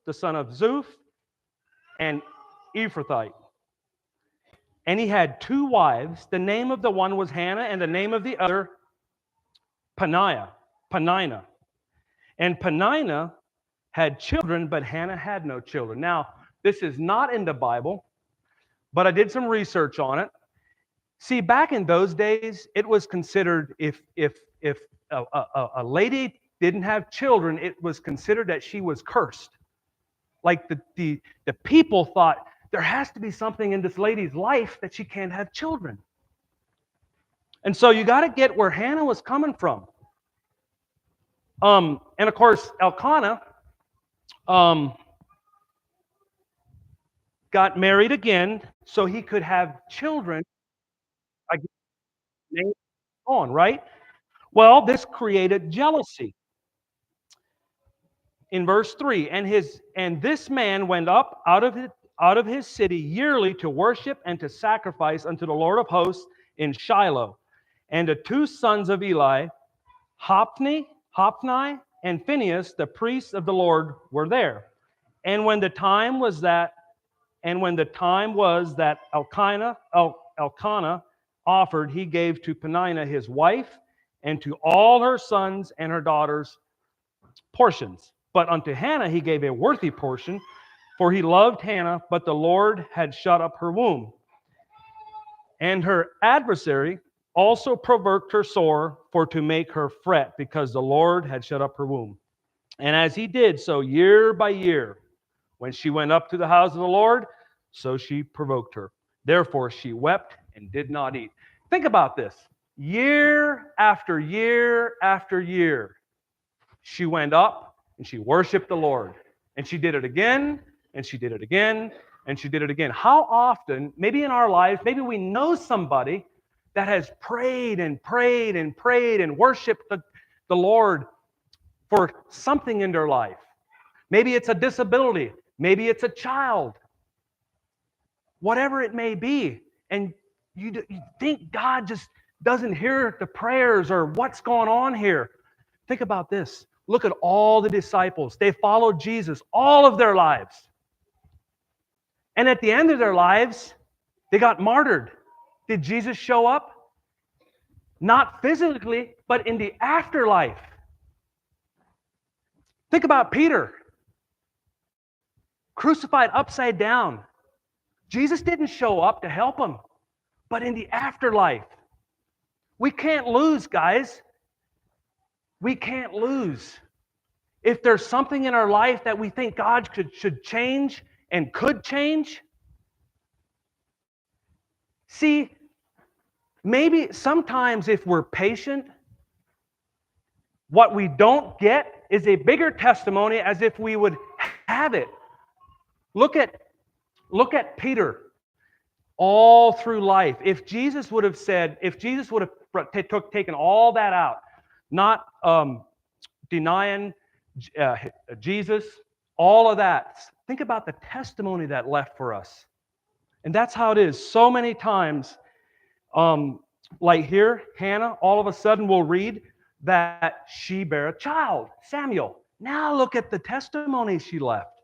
the son of Zuph, and Ephrathite. And he had 2 wives. The name of the one was Hannah, and the name of the other Peninnah. And Peninnah had children, but Hannah had no children. Now, this is not in the Bible, but I did some research on it. See, back in those days, it was considered if a lady didn't have children, it was considered that she was cursed. Like the people thought, there has to be something in this lady's life that she can't have children. And so you got to get where Hannah was coming from. And of course, Elkanah got married again so he could have children. On, right? Well, this created jealousy. In verse 3, and this man went up out of his city yearly to worship and to sacrifice unto the Lord of hosts in Shiloh. And the 2 sons of Eli, Hophni and Phinehas, the priests of the Lord, were there. And when the time was that Elkanah offered, he gave to Peninnah his wife, and to all her sons and her daughters portions. But unto Hannah he gave a worthy portion, for he loved Hannah, but the Lord had shut up her womb. And her adversary also provoked her sore, for to make her fret, because the Lord had shut up her womb. And as he did so year by year, when she went up to the house of the Lord, so she provoked her. Therefore she wept and did not eat. Think about this. Year after year after year, she went up and she worshiped the Lord. And she did it again, and she did it again, and she did it again. How often, maybe in our lives, maybe we know somebody that has prayed and prayed and prayed and worshiped the Lord for something in their life. Maybe it's a disability. Maybe it's a child. Whatever it may be. And you think God just doesn't hear the prayers or what's going on here. Think about this. Look at all the disciples. They followed Jesus all of their lives. And at the end of their lives, they got martyred. Did Jesus show up? Not physically, but in the afterlife. Think about Peter. Crucified upside down. Jesus didn't show up to help him, but in the afterlife. We can't lose, guys. We can't lose. If there's something in our life that we think God should change and could change, see, maybe sometimes if we're patient, what we don't get is a bigger testimony as if we would have it. Look at Peter all through life. If Jesus would have taken all that out, not denying Jesus, all of that, think about the testimony that left for us. And that's how it is. So many times, like here, Hannah, all of a sudden we'll read that she bare a child, Samuel. Now look at the testimony she left.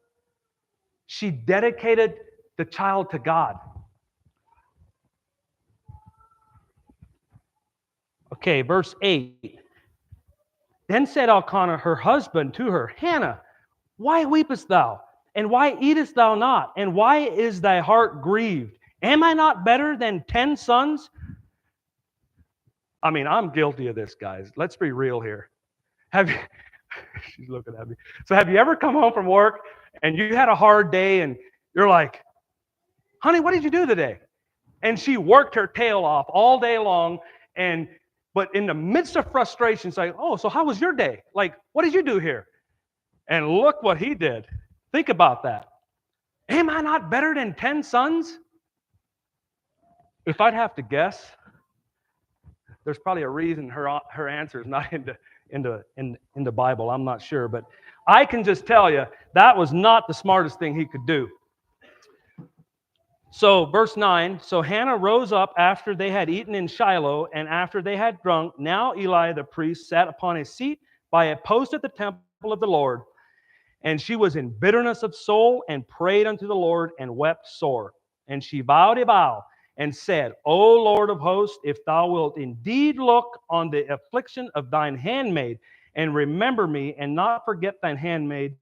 She dedicated the child to God. Okay, verse 8. Then said Elkanah, her husband, to her, Hannah, why weepest thou? And why eatest thou not? And why is thy heart grieved? Am I not better than 10 sons? I mean, I'm guilty of this, guys. Let's be real here. She's looking at me. So have you ever come home from work and you had a hard day and you're like, honey, what did you do today? And she worked her tail off all day long, but in the midst of frustration, it's like, oh, so how was your day? Like, what did you do here? And look what he did. Think about that. Am I not better than 10 sons? If I'd have to guess, there's probably a reason her answer is not in the Bible. I'm not sure, but I can just tell you that was not the smartest thing he could do. So verse 9, so Hannah rose up after they had eaten in Shiloh, and after they had drunk. Now Eli the priest sat upon a seat by a post at the temple of the Lord. And she was in bitterness of soul and prayed unto the Lord and wept sore. And she vowed a vow and said, O Lord of hosts, if thou wilt indeed look on the affliction of thine handmaid and remember me and not forget thine handmaid,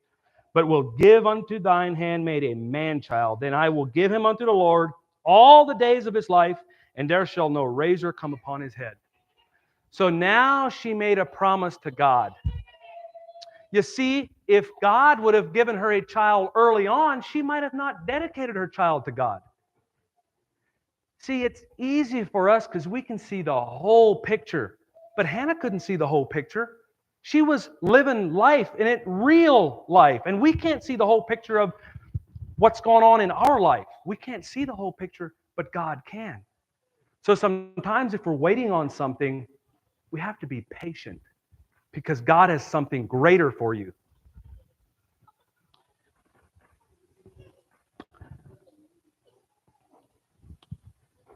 but will give unto thine handmaid a man-child, then I will give him unto the Lord all the days of his life, and there shall no razor come upon his head. So now she made a promise to God. You see, if God would have given her a child early on, she might have not dedicated her child to God. See, it's easy for us because we can see the whole picture. But Hannah couldn't see the whole picture. She was living life, in it real life. And we can't see the whole picture of what's going on in our life. We can't see the whole picture, but God can. So sometimes if we're waiting on something, we have to be patient because God has something greater for you.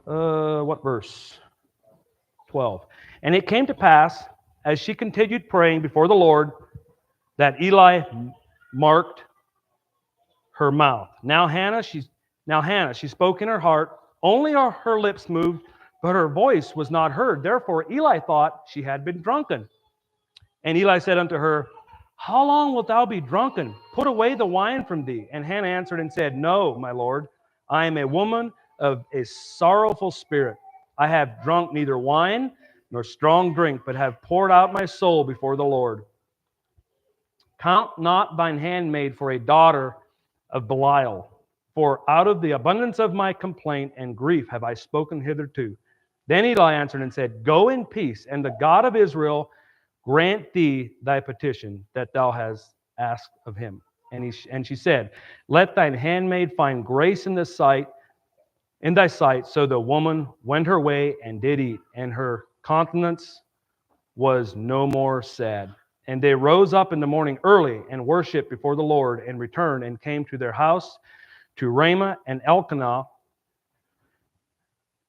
What verse? 12. And it came to pass, as she continued praying before the Lord, that Eli marked her mouth. Now Hannah, she spoke in her heart. Only her lips moved, but her voice was not heard. Therefore Eli thought she had been drunken. And Eli said unto her, How long wilt thou be drunken? Put away the wine from thee. And Hannah answered and said, No, my Lord, I am a woman of a sorrowful spirit. I have drunk neither wine nor strong drink, but have poured out my soul before the Lord. Count not thine handmaid for a daughter of Belial, for out of the abundance of my complaint and grief have I spoken hitherto. Then Eli answered and said, Go in peace, and the God of Israel grant thee thy petition that thou hast asked of him. And she said, Let thine handmaid find grace in thy sight. So the woman went her way and did eat, and her countenance was no more sad. And they rose up in the morning early and worshipped before the Lord, and returned and came to their house to Ramah. And Elkanah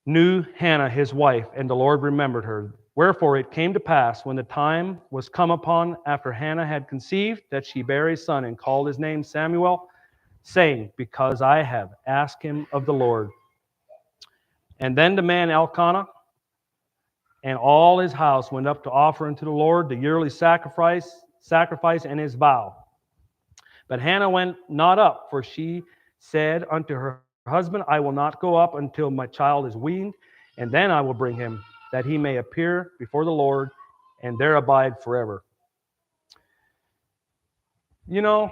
knew Hannah his wife, and the Lord remembered her. Wherefore it came to pass, when the time was come upon after Hannah had conceived, that she bare a son, and called his name Samuel, saying, Because I have asked him of the Lord. And then the man Elkanah and all his house went up to offer unto the Lord the yearly sacrifice and his vow. But Hannah went not up, for she said unto her husband, I will not go up until my child is weaned, and then I will bring him, that he may appear before the Lord and there abide forever. You know,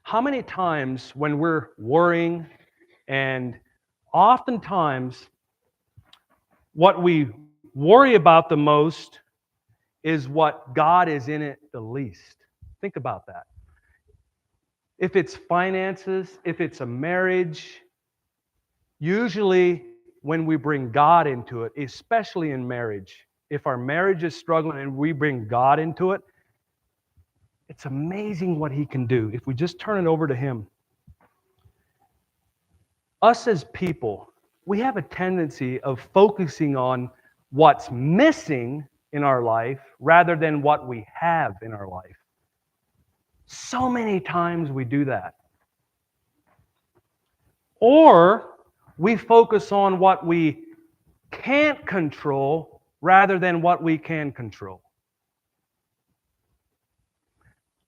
how many times when we're worrying, and oftentimes what we worry about the most is what God is in it the least. Think about that. If it's finances, if it's a marriage, usually when we bring God into it, especially in marriage, if our marriage is struggling and we bring God into it, it's amazing what He can do if we just turn it over to Him. Us as people, we have a tendency of focusing on what's missing in our life rather than what we have in our life. So many times we do that. Or we focus on what we can't control rather than what we can control.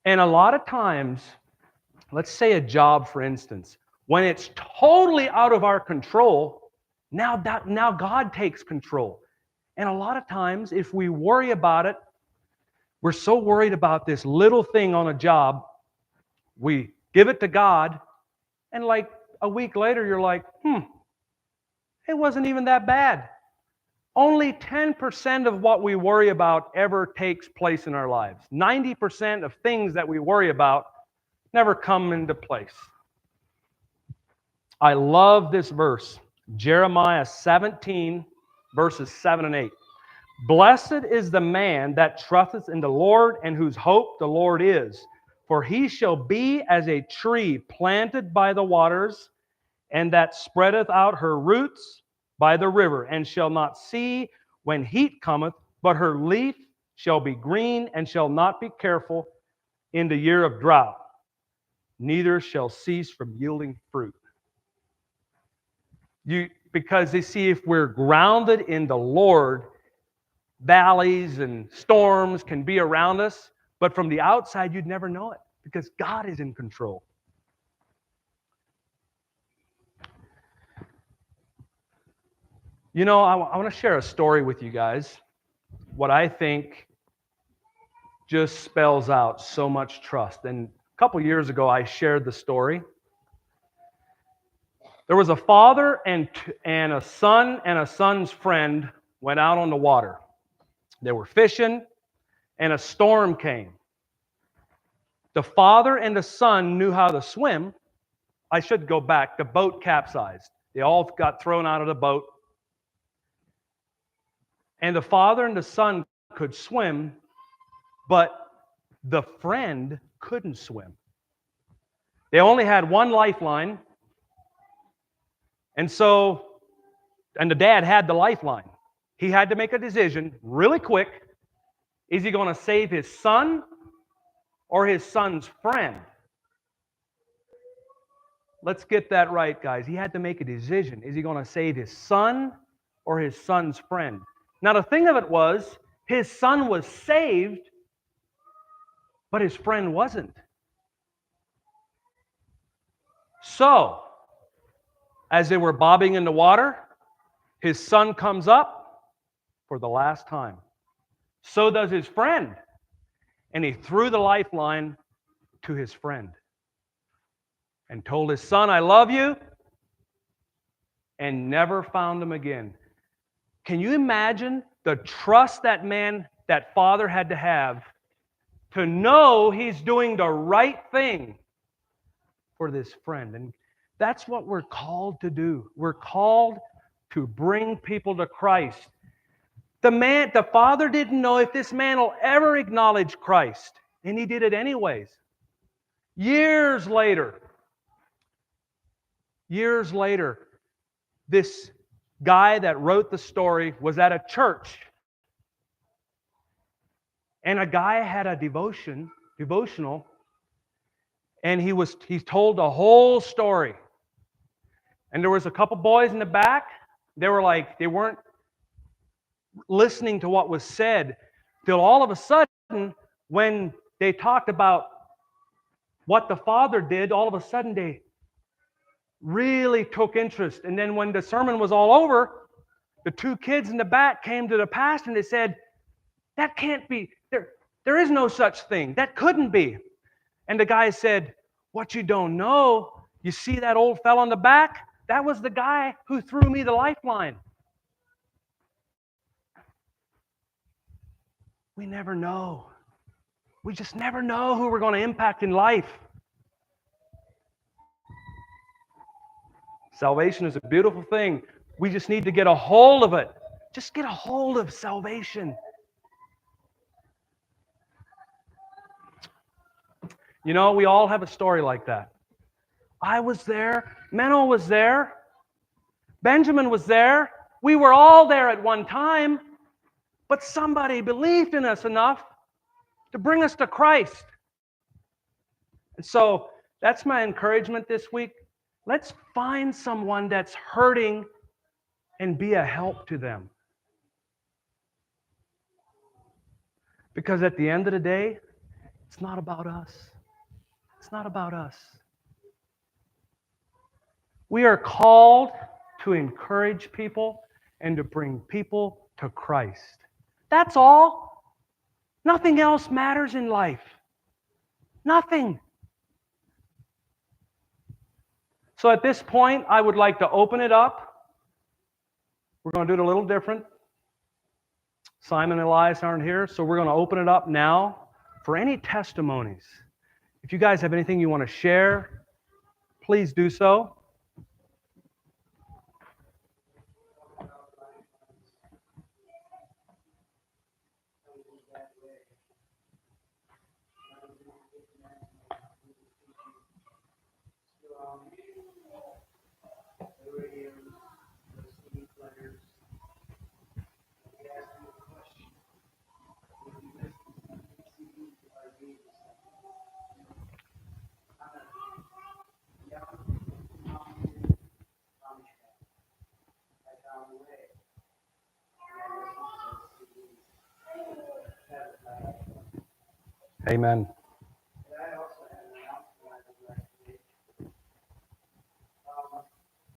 And a lot of times, let's say a job, for instance, when it's totally out of our control, now God takes control. And a lot of times, if we worry about it, we're so worried about this little thing on a job, we give it to God, and like a week later, you're like, it wasn't even that bad. Only 10% of what we worry about ever takes place in our lives. 90% of things that we worry about never come into place. I love this verse, Jeremiah 17, verses 7 and 8. Blessed is the man that trusteth in the Lord, and whose hope the Lord is. For he shall be as a tree planted by the waters, and that spreadeth out her roots by the river, and shall not see when heat cometh, but her leaf shall be green, and shall not be careful, in the year of drought, neither shall cease from yielding fruit. Because they see if we're grounded in the Lord, valleys and storms can be around us, but from the outside, you'd never know it because God is in control. You know, I want to share a story with you guys, what I think just spells out so much trust. And a couple years ago, I shared the story. There was a father and a son and a son's friend went out on the water. They were fishing, and a storm came. The father and the son knew how to swim. I should go back. The boat capsized. They all got thrown out of the boat. And the father and the son could swim, but the friend couldn't swim. They only had one lifeline. And the dad had the lifeline. He had to make a decision really quick. Is he going to save his son or his son's friend? Let's get that right, guys. He had to make a decision. Is he going to save his son or his son's friend? Now, the thing of it was, his son was saved, but his friend wasn't. So, as they were bobbing in the water, his son comes up for the last time. So does his friend. And he threw the lifeline to his friend and told his son, I love you, and never found him again. Can you imagine the trust that father had to have to know he's doing the right thing for this friend? And that's what we're called to do. We're called to bring people to Christ. The father didn't know if this man will ever acknowledge Christ, and he did it anyways. Years later, this guy that wrote the story was at a church, and a guy had a devotional, and he told the whole story. And there was a couple boys in the back. They weren't listening to what was said, till all of a sudden, when they talked about what the father did, all of a sudden they really took interest. And then when the sermon was all over, the two kids in the back came to the pastor and they said, that can't be, there is no such thing. That couldn't be. And the guy said, what you don't know, you see that old fellow in the back? That was the guy who threw me the lifeline. We never know. We just never know who we're going to impact in life. Salvation is a beautiful thing. We just need to get a hold of it. Just get a hold of salvation. You know, we all have a story like that. I was there. Menno was there. Benjamin was there. We were all there at one time. But somebody believed in us enough to bring us to Christ. And so that's my encouragement this week. Let's find someone that's hurting and be a help to them. Because at the end of the day, it's not about us. It's not about us. We are called to encourage people and to bring people to Christ. That's all. Nothing else matters in life. Nothing. So at this point, I would like to open it up. We're going to do it a little different. Simon and Elias aren't here, so we're going to open it up now for any testimonies. If you guys have anything you want to share, please do so. Amen.